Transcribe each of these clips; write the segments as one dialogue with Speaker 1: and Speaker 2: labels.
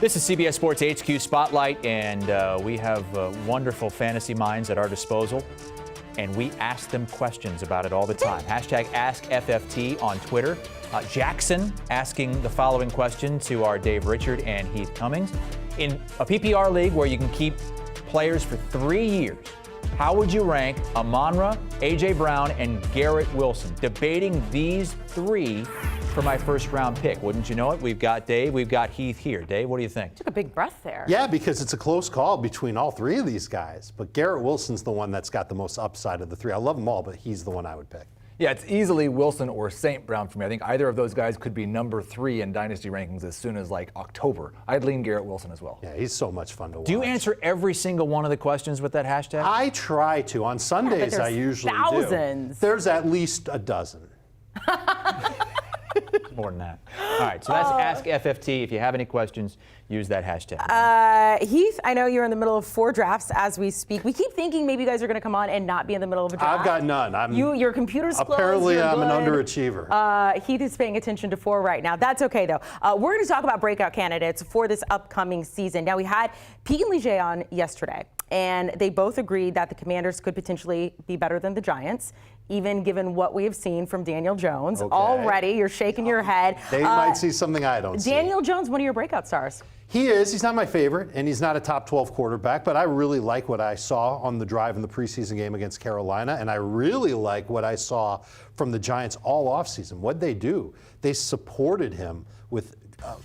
Speaker 1: This is CBS Sports HQ Spotlight, and we have wonderful fantasy minds at our disposal, and we ask them questions about it all the time. Hashtag AskFFT on Twitter. Jackson asking the following question to our Dave Richard and Heath Cummings. In a PPR league where you can keep players for 3 years, how would you rank Amon-Ra, A.J. Brown, and Garrett Wilson? Debating these three for my first-round pick. Wouldn't you know it? We've got Dave, we've got Heath here. Dave, what do you think?
Speaker 2: Took a big breath there.
Speaker 3: Yeah, because it's a close call between all three of these guys. But Garrett Wilson's the one that's got the most upside of the three. I love them all, but he's the one I would pick.
Speaker 4: Yeah, it's easily Wilson or St. Brown for me. I think either of those guys could be number 3 in Dynasty rankings as soon as like October. I'd lean Garrett Wilson as well.
Speaker 3: Yeah, he's so much fun to watch.
Speaker 1: Do you answer every single one of the questions with that hashtag?
Speaker 3: I try to. On Sundays, I usually
Speaker 2: thousands.
Speaker 3: do. There's at least a dozen.
Speaker 1: More than that. All right, so that's Ask FFT. If you have any questions, use that hashtag.
Speaker 2: Heath, I know you're in the middle of 4 drafts as we speak. We keep thinking maybe you guys are going to come on and not be in the middle of a draft.
Speaker 3: I've got none.
Speaker 2: Your computer's closed.
Speaker 3: Apparently, I'm
Speaker 2: good.
Speaker 3: an underachiever.
Speaker 2: Heath is paying attention to 4 right now. That's okay, though. We're going to talk about breakout candidates for this upcoming season. Now, we had Pete and Leger on yesterday, and they both agreed that the Commanders could potentially be better than the Giants, even given what we have seen from Daniel Jones.
Speaker 3: Okay.
Speaker 2: Already, you're shaking your head.
Speaker 3: They might see something I don't see.
Speaker 2: Daniel Jones, one of your breakout stars.
Speaker 3: He is. He's not my favorite, and he's not a top 12 quarterback, but I really like what I saw on the drive in the preseason game against Carolina, and I really like what I saw from the Giants all offseason. What'd they do? They supported him with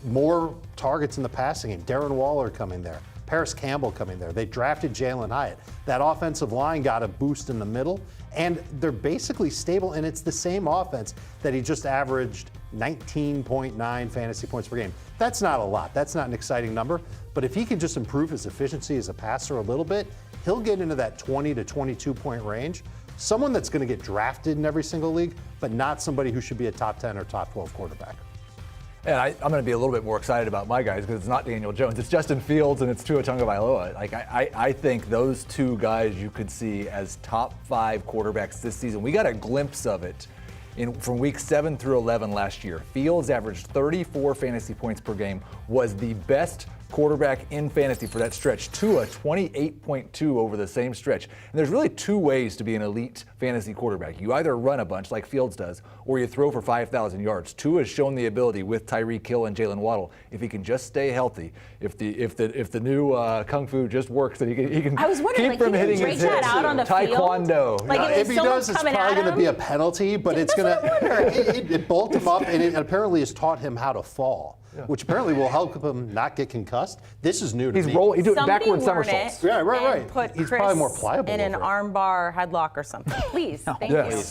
Speaker 3: more targets in the passing game. Darren Waller coming there. Paris Campbell coming there. They drafted Jalen Hyatt. That offensive line got a boost in the middle, and they're basically stable, and it's the same offense that he just averaged 19.9 fantasy points per game. That's not a lot. That's not an exciting number, but if he can just improve his efficiency as a passer a little bit, he'll get into that 20 to 22 point range. Someone that's going to get drafted in every single league, but not somebody who should be a top 10 or top 12 quarterback.
Speaker 4: And I'm going to be a little bit more excited about my guys because it's not Daniel Jones. It's Justin Fields and it's Tua Tagovailoa. Like I think those two guys you could see as top 5 quarterbacks this season. We got a glimpse of it from week 7 through 11 last year. Fields averaged 34 fantasy points per game, was the best quarterback in fantasy for that stretch. Tua, 28.2 over the same stretch. And there's really 2 ways to be an elite fantasy quarterback. You either run a bunch like Fields does, or you throw for 5,000 yards. Tua has shown the ability with Tyreek Hill and Jalen Waddle, if he can just stay healthy, if the new kung fu just works, that he can
Speaker 2: I was wondering,
Speaker 4: keep from hitting his head.
Speaker 2: Out on the
Speaker 4: Taekwondo.
Speaker 2: Field? Like
Speaker 3: if he does, it's probably going to be a penalty, but it's going to it bulked him up, and it apparently has taught him how to fall. Yeah. Which apparently will help him not get concussed. This is new to me.
Speaker 4: He's doing backward somersaults.
Speaker 3: Yeah, right.
Speaker 2: Put
Speaker 3: He's
Speaker 2: Chris
Speaker 3: probably more pliable
Speaker 2: in an armbar headlock or something. Please, thank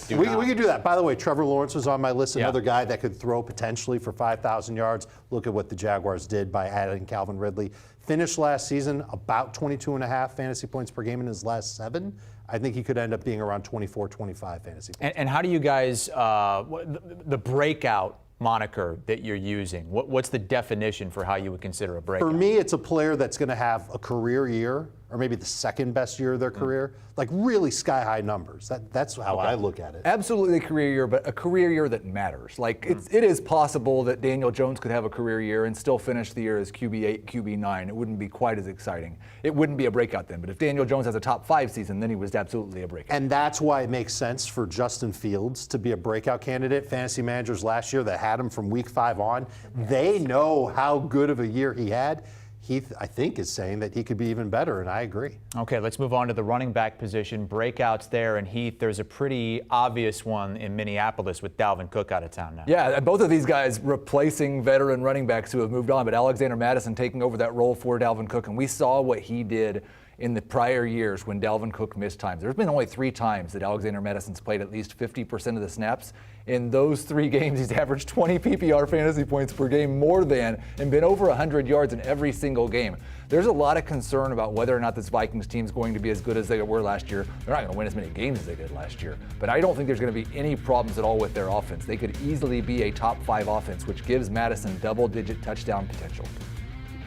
Speaker 2: you.
Speaker 3: We could do that. By the way, Trevor Lawrence was on my list. Another guy that could throw potentially for 5,000 yards. Look at what the Jaguars did by adding Calvin Ridley. Finished last season about 22.5 fantasy points per game in his last 7. I think he could end up being around 24, 25 fantasy points.
Speaker 1: And how do you guys, the breakout moniker that you're using, what's the definition for how you would consider a breakout?
Speaker 3: For me, it's a player that's going to have a career year, or maybe the second best year of their career, like really sky-high numbers. That's how I look at it.
Speaker 4: Absolutely a career year, but a career year that matters. Like, it is possible that Daniel Jones could have a career year and still finish the year as QB8, QB9. It wouldn't be quite as exciting. It wouldn't be a breakout then, but if Daniel Jones has a top 5 season, then he was absolutely a breakout.
Speaker 3: And that's why it makes sense for Justin Fields to be a breakout candidate. Fantasy managers last year that had him from week 5 on, they know how good of a year he had. Heath, I think, is saying that he could be even better, and I agree.
Speaker 1: Okay, let's move on to the running back position. Breakouts there, and Heath, there's a pretty obvious one in Minneapolis with Dalvin Cook out of town now.
Speaker 4: Yeah, both of these guys replacing veteran running backs who have moved on, but Alexander Mattison taking over that role for Dalvin Cook, and we saw what he did in the prior years when Dalvin Cook missed times. There's been only 3 times that Alexander Madison's played at least 50% of the snaps. In those 3 games, he's averaged 20 PPR fantasy points per game more than, and been over 100 yards in every single game. There's a lot of concern about whether or not this Vikings team's going to be as good as they were last year. They're not going to win as many games as they did last year, but I don't think there's going to be any problems at all with their offense. They could easily be a top 5 offense, which gives Madison double-digit touchdown potential.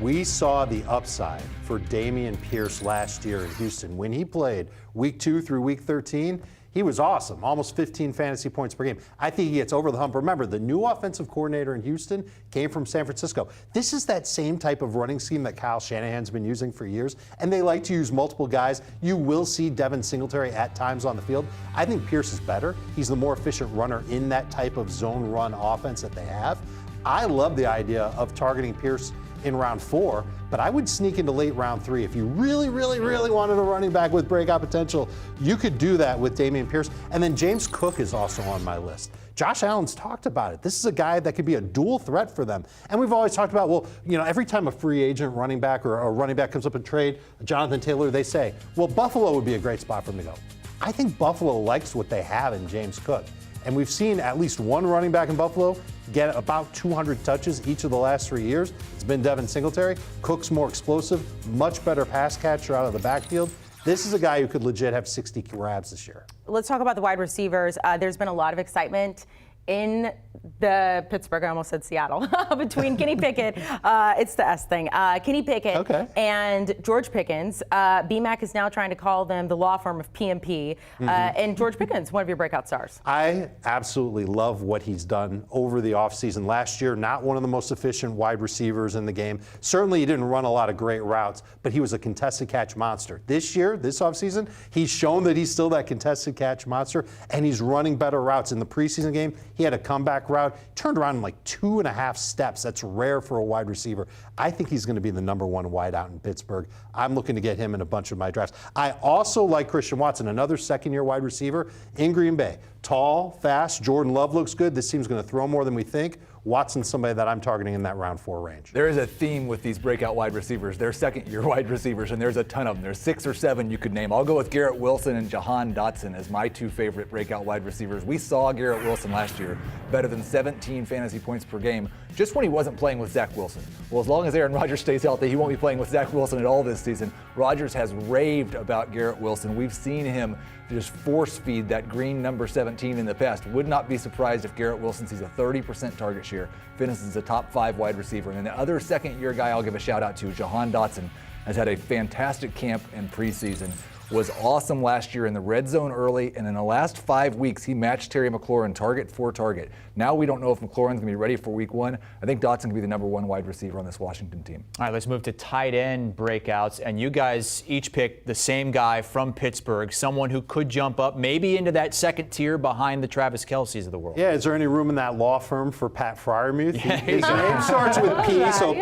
Speaker 3: We saw the upside for Dameon Pierce last year in Houston. When he played week 2 through week 13, He was awesome, almost 15 fantasy points per game. I think he gets over the hump. Remember, the new offensive coordinator in Houston came from San Francisco. This is that same type of running scheme that Kyle Shanahan's been using for years, and they like to use multiple guys. You will see Devin Singletary at times on the field. I think Pierce is better. He's the more efficient runner in that type of zone run offense that they have. I love the idea of targeting Pierce in round 4, but I would sneak into late round 3. If you really, really, really wanted a running back with breakout potential, you could do that with Dameon Pierce. And then James Cook is also on my list. Josh Allen's talked about it. This is a guy that could be a dual threat for them. And we've always talked about, well, every time a free agent running back or a running back comes up in trade, Jonathan Taylor, they say, well, Buffalo would be a great spot for him to go. I think Buffalo likes what they have in James Cook. And we've seen at least one running back in Buffalo get about 200 touches each of the last 3 years. It's been Devin Singletary. Cook's more explosive, much better pass catcher out of the backfield. This is a guy who could legit have 60 grabs this year.
Speaker 2: Let's talk about the wide receivers. There's been a lot of excitement in the Pittsburgh, I almost said Seattle, between Kenny Pickett, it's the S thing, Kenny Pickett and George Pickens. BMAC is now trying to call them the law firm of PMP. And George Pickens, one of your breakout stars.
Speaker 3: I absolutely love what he's done over the offseason. Last year, not one of the most efficient wide receivers in the game. Certainly, he didn't run a lot of great routes, but he was a contested catch monster. This year, this offseason, he's shown that he's still that contested catch monster, and he's running better routes. In the preseason game, he had a comeback route, turned around in like 2.5 steps. That's rare for a wide receiver. I think he's going to be the number 1 wideout in Pittsburgh. I'm looking to get him in a bunch of my drafts. I also like Christian Watson, another second-year wide receiver in Green Bay. Tall, fast. Jordan Love looks good. This team's going to throw more than we think. Watson's somebody that I'm targeting in that round 4 range.
Speaker 4: There is a theme with these breakout wide receivers. They're second-year wide receivers, and there's a ton of them. There's 6 or 7 you could name. I'll go with Garrett Wilson and Jahan Dotson as my 2 favorite breakout wide receivers. We saw Garrett Wilson last year, better than 17 fantasy points per game, just when he wasn't playing with Zach Wilson. Well, as long as Aaron Rodgers stays healthy, he won't be playing with Zach Wilson at all this season. Rodgers has raved about Garrett Wilson. We've seen him just force feed that green number 17 in the past. Would not be surprised if Garrett Wilson sees a 30% target share, finishes a top 5 wide receiver. And then the other second-year guy I'll give a shout out to, Jahan Dotson, has had a fantastic camp and preseason. Was awesome last year in the red zone early, and in the last 5 weeks, he matched Terry McLaurin target for target. Now we don't know if McLaurin's going to be ready for week 1. I think Dotson can be the number 1 wide receiver on this Washington team.
Speaker 1: All right, let's move to tight end breakouts. And you guys each picked the same guy from Pittsburgh, someone who could jump up maybe into that second tier behind the Travis Kelce's of the world.
Speaker 3: Yeah, is there any room in that law firm for Pat Freiermuth? His name starts with P, so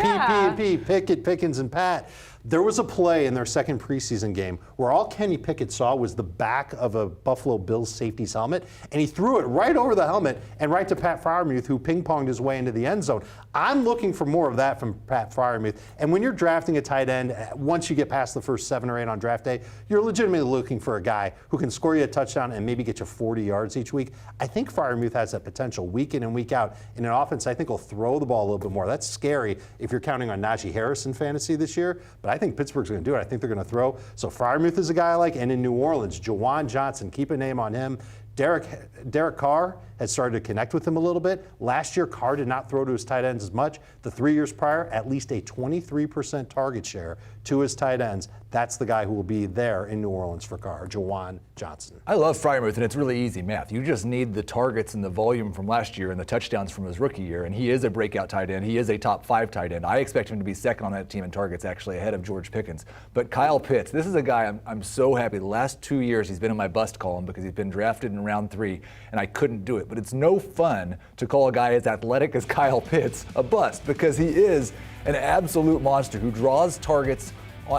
Speaker 3: P, Pickett, Pickens, and Pat. There was a play in their second preseason game where all Kenny Pickett saw was the back of a Buffalo Bills safety's helmet, and he threw it right over the helmet and right to Pat Freiermuth, who ping-ponged his way into the end zone. I'm looking for more of that from Pat Freiermuth. And when you're drafting a tight end, once you get past the first 7 or 8 on draft day, you're legitimately looking for a guy who can score you a touchdown and maybe get you 40 yards each week. I think Freiermuth has that potential week in and week out in an offense I think will throw the ball a little bit more. That's scary if you're counting on Najee Harris in fantasy this year, but I think Pittsburgh's going to do it. I think they're going to throw. So Freiermuth is a guy I like. And in New Orleans, Juwan Johnson, keep a name on him. Derek Carr has started to connect with him a little bit. Last year, Carr did not throw to his tight ends as much. The 3 years prior, at least a 23% target share to his tight ends. That's the guy who will be there in New Orleans for Carr, Juwan Johnson.
Speaker 4: I love Freiermuth, and it's really easy math. You just need the targets and the volume from last year and the touchdowns from his rookie year, and he is a breakout tight end. He is a top 5 tight end. I expect him to be second on that team in targets, actually, ahead of George Pickens. But Kyle Pitts, this is a guy I'm so happy. The last 2 years, he's been in my bust column because he's been drafted in round 3, and I couldn't do it. But it's no fun to call a guy as athletic as Kyle Pitts a bust, because he is an absolute monster who draws targets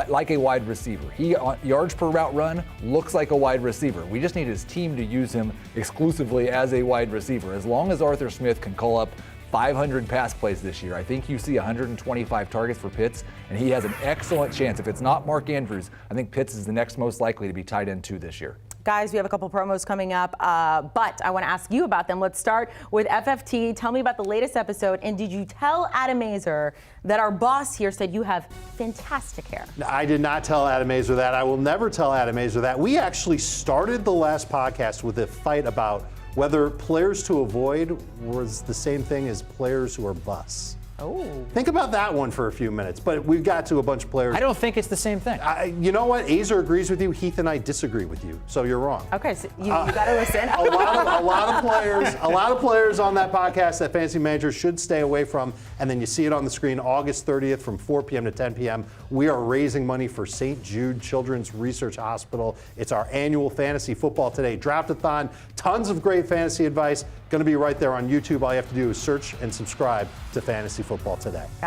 Speaker 4: like a wide receiver. He, yards per route run, looks like a wide receiver. We just need his team to use him exclusively as a wide receiver. As long as Arthur Smith can call up 500 pass plays this year, I think you see 125 targets for Pitts, and he has an excellent chance. If it's not Mark Andrews, I think Pitts is the next most likely to be tight end 2 this year.
Speaker 2: Guys, we have a couple promos coming up, but I want to ask you about them. Let's start with FFT. Tell me about the latest episode, and did you tell Adam Azer that our boss here said you have fantastic hair?
Speaker 3: I did not tell Adam Azer that. I will never tell Adam Azer that. We actually started the last podcast with a fight about whether players to avoid was the same thing as players who are busts.
Speaker 2: Oh.
Speaker 3: Think about that one for a few minutes. But we've got to a bunch of players.
Speaker 1: I don't think it's the same thing.
Speaker 3: You know what? Azer agrees with you. Heath and I disagree with you. So you're wrong.
Speaker 2: Okay, so you got to listen.
Speaker 3: a lot of players on that podcast that fantasy managers should stay away from. And then you see it on the screen, August 30th from 4 p.m. to 10 p.m. We are raising money for St. Jude Children's Research Hospital. It's our annual Fantasy Football Today Draft-a-thon. Tons of great fantasy advice. Going to be right there on YouTube. All you have to do is search and subscribe to Fantasy Football Today.